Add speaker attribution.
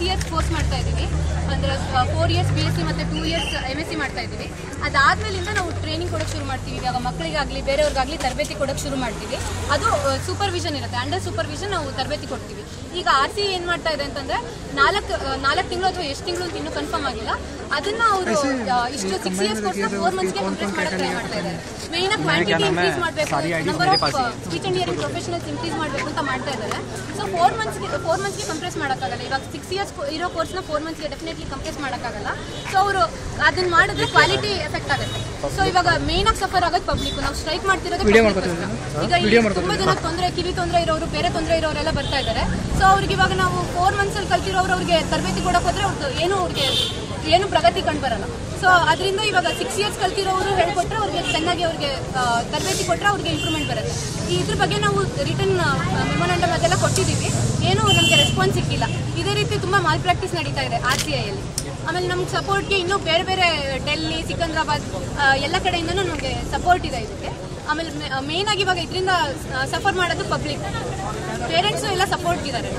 Speaker 1: Years course ಮಾಡ್ತಾ ಇದ್ದೀವಿ. ಅಂದ್ರೆ 4 ಇಯರ್ಸ್ BSc ಮತ್ತು 2 ಇಯರ್ಸ್ MSc ಮಾಡ್ತಾ ಇದ್ದೀವಿ. ಅದಾದ್ಮೇಲಿಂದ ನಾವು ಟ್ರೈನಿಂಗ್ ಕೊಡೋಕೆ ಶುರು ಮಾಡ್ತೀವಿ. ಇವಾಗ ಮಕ್ಕಳಿಗಾಗಲಿ ಬೇರೆಯವ್ರಿಗಾಗಲಿ ತರಬೇತಿ ಕೊಡೋಕೆ ಶುರು ಮಾಡ್ತೀವಿ. ಅದು ಸೂಪರ್ವಿಷನ್ ಇರುತ್ತೆ, ಅಂಡರ್ ಸೂಪರ್ವಿಷನ್ ನಾವು ತರಬೇತಿ ಕೊಡ್ತೀವಿ. ಈಗ RC ಏನು ಮಾಡ್ತಾ ಇದೆ ಅಂತಂದ್ರೆ 4 ತಿಂಗಳು ಅಥವಾ ಎಷ್ಟು ತಿಂಗಳು ಅಂತ ಇನ್ನೂ ಕನ್ಫರ್ಮ್ ಆಗಿಲ್ಲ. ಅದನ್ನ ಅವರು ಇಷ್ಟು 6 ಇಯರ್ಸ್ ಕೋರ್ಸ್ನ 4 ಮಂತ್ಸ್ಗೆ ಕಂಪ್ಲೀಟ್ ಮಾಡೋಕೆ ಟ್ರೈ ಮಾಡ್ತಾ ಇದ್ದಾರೆ. ಮೇನ್ ಕ್ವಾಂಟಿಟಿ ಇನ್ಕ್ರೀಸ್ ಮಾಡಬೇಕು, number of speech and hearing professionals increase ಮಾಡಬೇಕು ಅಂತ ಮಾಡ್ತಾ ಇದ್ದಾರೆ. ಸೊ 4 ಮಂತ್ಸ್ಗೆ ಕಂಪ್ರೆಸ್ ಮಾಡೋಕ್ಕಾಗಲ್ಲ. ಇವಾಗ 6 ಇಯರ್ಸ್ ಇರೋ ಕೋರ್ಸ್ನ 4 ಮಂತ್ಸ್ಗೆ ಡೆಫಿನೆಟ್ಲಿ ಕಂಪ್ರೆಸ್ ಮಾಡೋಕ್ಕಾಗಲ್ಲ. ಸೊ ಅವರು ಅದನ್ನ ಮಾಡಿದ್ರೆ ಕ್ವಾಲಿಟಿ ಎಫೆಕ್ಟ್ ಆಗುತ್ತೆ. ಸೊ ಇವಾಗ ಮೇನ್ ಆಗಿ ಸಫರ್ ಆಗೋದು ಪಬ್ಲಿಕ್. ನಾವು ಸ್ಟ್ರೈಕ್ ಮಾಡ್ತಿರೋದು ಈಗ ತುಂಬಾ ಜನ ಕಿವಿ ತೊಂದರೆ ಇರೋರು, ಬೇರೆ ತೊಂದರೆ ಇರೋರೆಲ್ಲ ಬರ್ತಾ ಇದ್ದಾರೆ. ಸೊ ಅವ್ರಿಗೆ ಇವಾಗ ನಾವು 4 ಮಂತ್ಸಲ್ಲಿ ಕಲ್ತಿರೋರು ಅವ್ರಿಗೆ ತರಬೇತಿ ಕೊಡೋಕೆ ಹೋದ್ರೆ ಅವ್ರಿಗೆ ಏನು ಪ್ರಗತಿ ಕಂಡು ಬರಲ್ಲ. ಸೊ ಅದರಿಂದ ಇವಾಗ 6 ಇಯರ್ಸ್ ಕಲ್ತಿರೋರು ಹೇಳ್ಕೊಟ್ರೆ ಅವ್ರಿಗೆ ಚೆನ್ನಾಗಿ ಅವ್ರಿಗೆ ತರಬೇತಿ ಕೊಟ್ಟರೆ ಅವ್ರಿಗೆ ಇಂಪ್ರೂವ್ಮೆಂಟ್ ಬರುತ್ತೆ. ಇದ್ರ ಬಗ್ಗೆ ನಾವು ರಿಟರ್ನ್ ಮೆಮೊರಾಂಡಮ್ ಅದೆಲ್ಲ ಕೊಟ್ಟಿದ್ದೀವಿ, ಏನೂ ನಮಗೆ ರೆಸ್ಪಾನ್ಸ್ ಸಿಕ್ಕಿಲ್ಲ. ಇದೇ ರೀತಿ ತುಂಬ ಮಾಲ್ ಪ್ರಾಕ್ಟೀಸ್ ನಡೀತಾ ಇದೆ RCIಯಲ್ಲಿ. ಆಮೇಲೆ ನಮ್ಗೆ ಸಪೋರ್ಟ್ಗೆ ಇನ್ನೂ ಬೇರೆ ಬೇರೆ ಡೆಲ್ಲಿ, ಸಿಕಂದ್ರಾಬಾದ್ ಎಲ್ಲ ಕಡೆಯಿಂದನೂ ನಮಗೆ ಸಪೋರ್ಟ್ ಇದೆ ಇದಕ್ಕೆ. ಆಮೇಲೆ ಮೇನ್ ಆಗಿ ಇವಾಗ ಇದರಿಂದ ಸಫರ್ ಮಾಡೋದು ಪಬ್ಲಿಕ್, ಪೇರೆಂಟ್ಸು ಎಲ್ಲ ಸಪೋರ್ಟ್ ಇದ್ದಾರೆ.